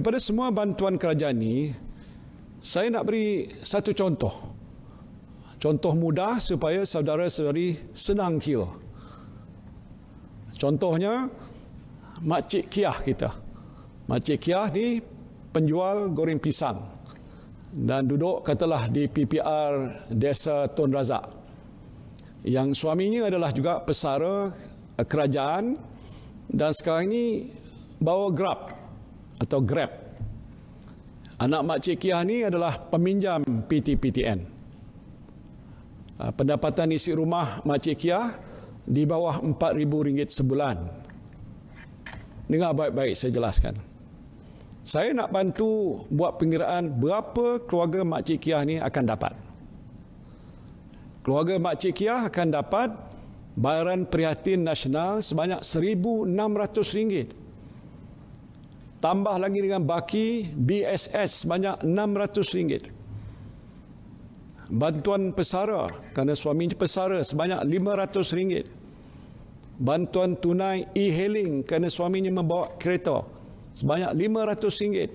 Daripada semua bantuan kerajaan ini, saya nak beri satu contoh. Contoh mudah supaya saudara-saudari senang kira. Contohnya, Makcik Kiah kita. Makcik Kiah ni penjual goreng pisang dan duduk katalah di PPR Desa Tun Razak. Yang suaminya adalah juga pesara kerajaan dan sekarang ini bawa Grab atau Grab. Anak Makcik Kiah ni adalah peminjam PTPTN. Pendapatan isi rumah Makcik Kiah di bawah RM4,000 sebulan. Dengar baik-baik saya jelaskan. Saya nak bantu buat pengiraan berapa keluarga Makcik Kiah ni akan dapat. Keluarga Makcik Kiah akan dapat bayaran prihatin nasional sebanyak RM1,600. Tambah lagi dengan baki BSS sebanyak RM600. Bantuan pesara kerana suaminya pesara sebanyak RM500. Bantuan tunai e-hailing kerana suaminya membawa kereta sebanyak RM500.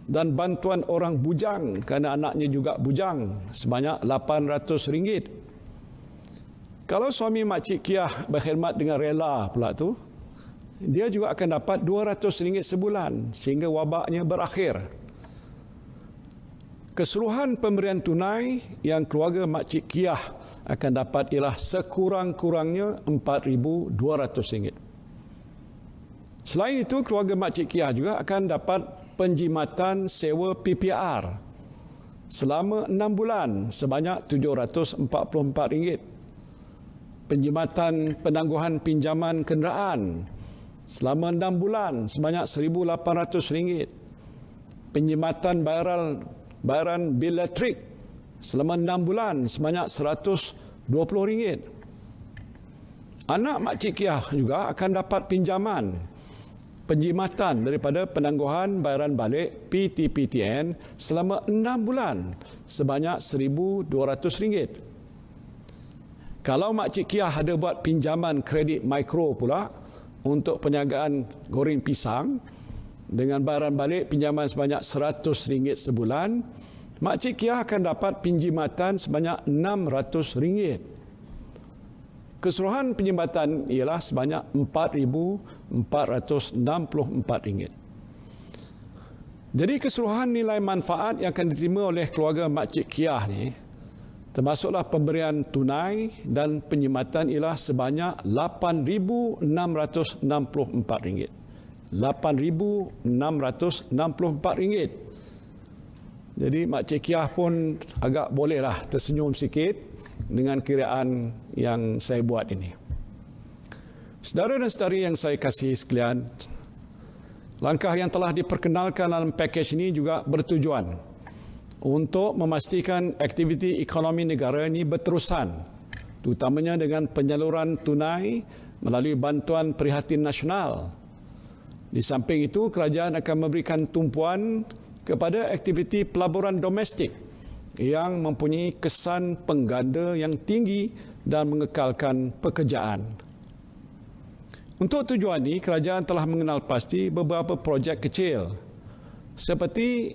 Dan bantuan orang bujang kerana anaknya juga bujang sebanyak RM800. Kalau suami Makcik Kiah berkhidmat dengan rela pula tu, dia juga akan dapat RM200 sebulan sehingga wabaknya berakhir. Keseluruhan pemberian tunai yang keluarga Makcik Kiah akan dapat ialah sekurang-kurangnya RM4,200. Selain itu, keluarga Makcik Kiah juga akan dapat penjimatan sewa PPR selama 6 bulan sebanyak RM744. Penjimatan penangguhan pinjaman kenderaan selama 6 bulan sebanyak RM1,800. Penjimatan bayaran bil elektrik selama 6 bulan sebanyak RM120. Anak Makcik Kiah juga akan dapat pinjaman penjimatan daripada penangguhan bayaran balik PTPTN selama 6 bulan sebanyak RM1,200. Kalau Makcik Kiah ada buat pinjaman kredit mikro pula untuk perniagaan goreng pisang dengan bayaran balik pinjaman sebanyak RM100 sebulan, Makcik Kiah akan dapat pinjimatan sebanyak RM600. Keseluruhan penjimatan ialah sebanyak RM4,464. Jadi keseluruhan nilai manfaat yang akan diterima oleh keluarga Makcik Kiah ni, termasuklah pemberian tunai dan penjimatan ialah sebanyak RM8,664. RM8,664. Jadi Makcik Kiah pun agak bolehlah tersenyum sikit dengan kiraan yang saya buat ini. Saudara dan saudari yang saya kasihi sekalian, langkah yang telah diperkenalkan dalam pakej ini juga bertujuan untuk memastikan aktiviti ekonomi negara ini berterusan, terutamanya dengan penyaluran tunai melalui bantuan prihatin nasional. Di samping itu, kerajaan akan memberikan tumpuan kepada aktiviti pelaburan domestik yang mempunyai kesan pengganda yang tinggi dan mengekalkan pekerjaan. Untuk tujuan ini, kerajaan telah mengenal pasti beberapa projek kecil seperti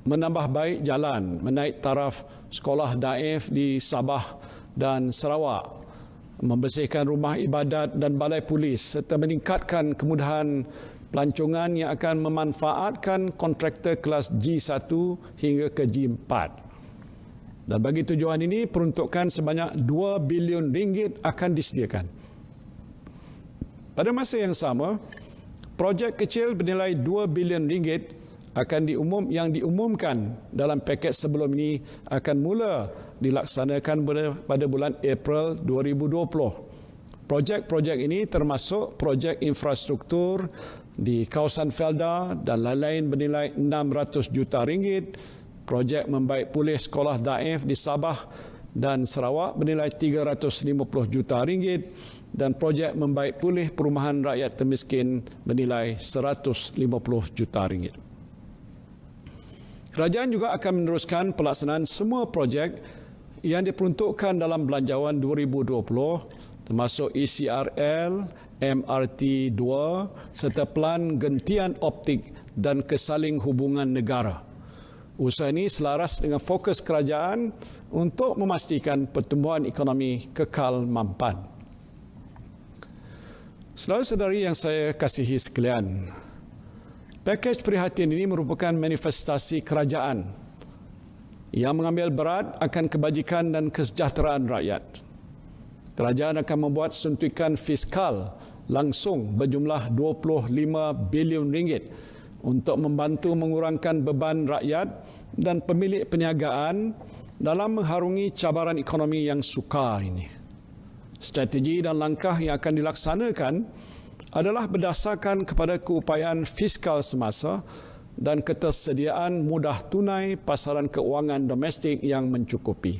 menambah baik jalan, menaik taraf sekolah daif di Sabah dan Sarawak, membersihkan rumah ibadat dan balai polis serta meningkatkan kemudahan pelancongan yang akan memanfaatkan kontraktor kelas G1 hingga ke G4. Dan bagi tujuan ini, peruntukan sebanyak RM2 bilion akan disediakan. Pada masa yang sama, projek kecil bernilai RM2 bilion yang diumumkan dalam paket sebelum ini akan mula dilaksanakan pada bulan April 2020. Projek-projek ini termasuk projek infrastruktur di kawasan Felda dan lain-lain bernilai RM600 juta, projek membaik pulih sekolah daif di Sabah dan Sarawak bernilai RM350 juta, dan projek membaik pulih perumahan rakyat termiskin bernilai RM150 juta. Kerajaan juga akan meneruskan pelaksanaan semua projek yang diperuntukkan dalam Belanjawan 2020 termasuk ECRL, MRT 2 serta pelan gentian optik dan kesaling hubungan negara. Usaha ini selaras dengan fokus kerajaan untuk memastikan pertumbuhan ekonomi kekal mampan. Saudara-saudari yang saya kasihi sekalian, pakej prihatin ini merupakan manifestasi kerajaan yang mengambil berat akan kebajikan dan kesejahteraan rakyat. Kerajaan akan membuat suntikan fiskal langsung berjumlah 25 bilion ringgit untuk membantu mengurangkan beban rakyat dan pemilik perniagaan dalam mengharungi cabaran ekonomi yang sukar ini. Strategi dan langkah yang akan dilaksanakan adalah berdasarkan kepada keupayaan fiskal semasa dan ketersediaan mudah tunai pasaran keuangan domestik yang mencukupi.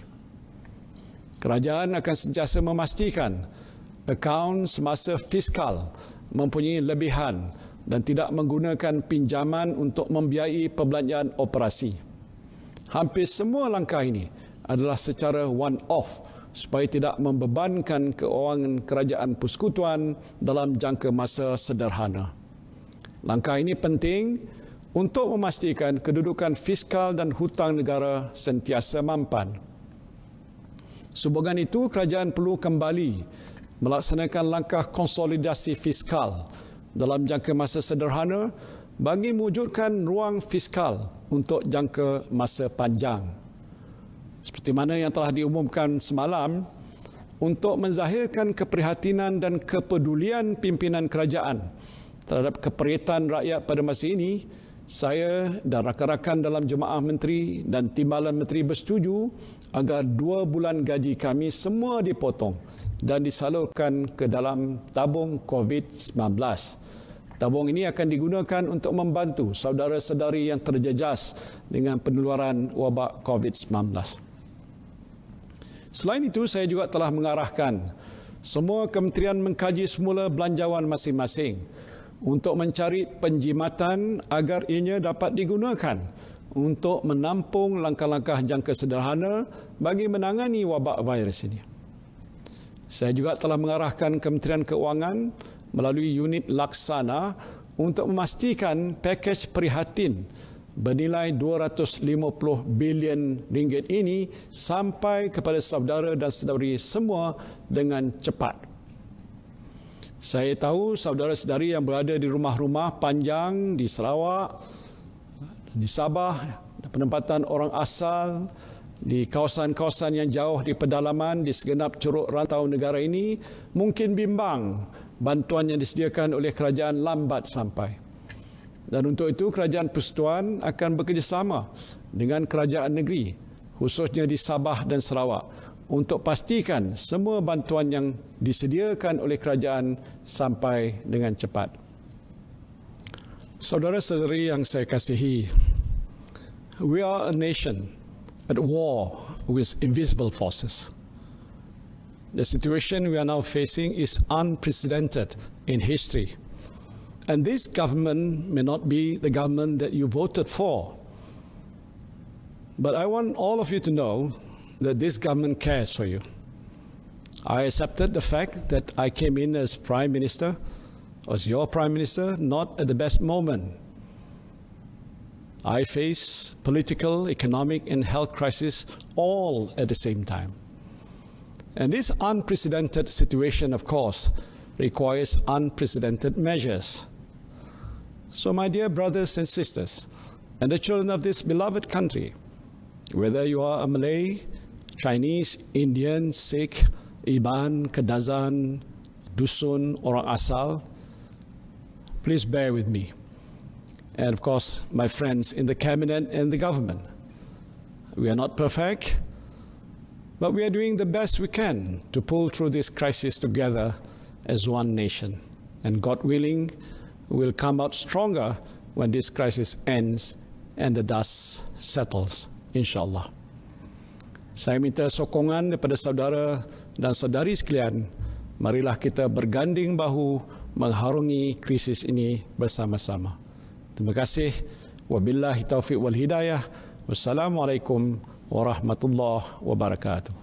Kerajaan akan sentiasa memastikan akaun semasa fiskal mempunyai lebihan dan tidak menggunakan pinjaman untuk membiayai perbelanjaan operasi. Hampir semua langkah ini adalah secara one-off supaya tidak membebankan keuangan kerajaan persekutuan dalam jangka masa sederhana. Langkah ini penting untuk memastikan kedudukan fiskal dan hutang negara sentiasa mampan. Sehubungan itu, kerajaan perlu kembali melaksanakan langkah konsolidasi fiskal dalam jangka masa sederhana bagi mewujudkan ruang fiskal untuk jangka masa panjang. Seperti mana yang telah diumumkan semalam, untuk menzahirkan keprihatinan dan kepedulian pimpinan kerajaan terhadap keperitan rakyat pada masa ini, saya dan rakan-rakan dalam Jemaah Menteri dan Timbalan Menteri bersetuju agar 2 bulan gaji kami semua dipotong dan disalurkan ke dalam tabung COVID-19. Tabung ini akan digunakan untuk membantu saudara-saudari yang terjejas dengan penularan wabak COVID-19. Selain itu, saya juga telah mengarahkan semua kementerian mengkaji semula belanjawan masing-masing untuk mencari penjimatan agar ianya dapat digunakan untuk menampung langkah-langkah jangka sederhana bagi menangani wabak virus ini. Saya juga telah mengarahkan Kementerian Keuangan melalui unit laksana untuk memastikan pakej prihatin bernilai 250 bilion ringgit ini sampai kepada saudara dan saudari semua dengan cepat. Saya tahu saudara-saudari yang berada di rumah-rumah panjang di Sarawak, di Sabah, penempatan orang asal, di kawasan-kawasan yang jauh di pedalaman di segenap curug rantau negara ini mungkin bimbang bantuan yang disediakan oleh kerajaan lambat sampai. Dan untuk itu kerajaan persekutuan akan bekerjasama dengan kerajaan negeri, khususnya di Sabah dan Sarawak, untuk pastikan semua bantuan yang disediakan oleh kerajaan sampai dengan cepat. Saudara-saudari yang saya kasihi, we are a nation at war with invisible forces. The situation we are now facing is unprecedented in history. And this government may not be the government that you voted for. But I want all of you to know that this government cares for you. I accepted the fact that I came in as Prime Minister, as your Prime Minister, not at the best moment. I face political, economic, and health crisis all at the same time. And this unprecedented situation, of course, requires unprecedented measures. So, my dear brothers and sisters, and the children of this beloved country, whether you are a Malay, Chinese, Indian, Sikh, Iban, Kadazan, Dusun, orang asal, please bear with me. And of course, my friends in the cabinet and the government. We are not perfect, but we are doing the best we can to pull through this crisis together as one nation. And God willing, we'll come out stronger when this crisis ends and the dust settles, insyaAllah. Saya minta sokongan daripada saudara dan saudari sekalian. Marilah kita berganding bahu mengharungi krisis ini bersama-sama. Terima kasih. Wabillahi taufiq wal hidayah. Wassalamualaikum warahmatullahi wabarakatuh.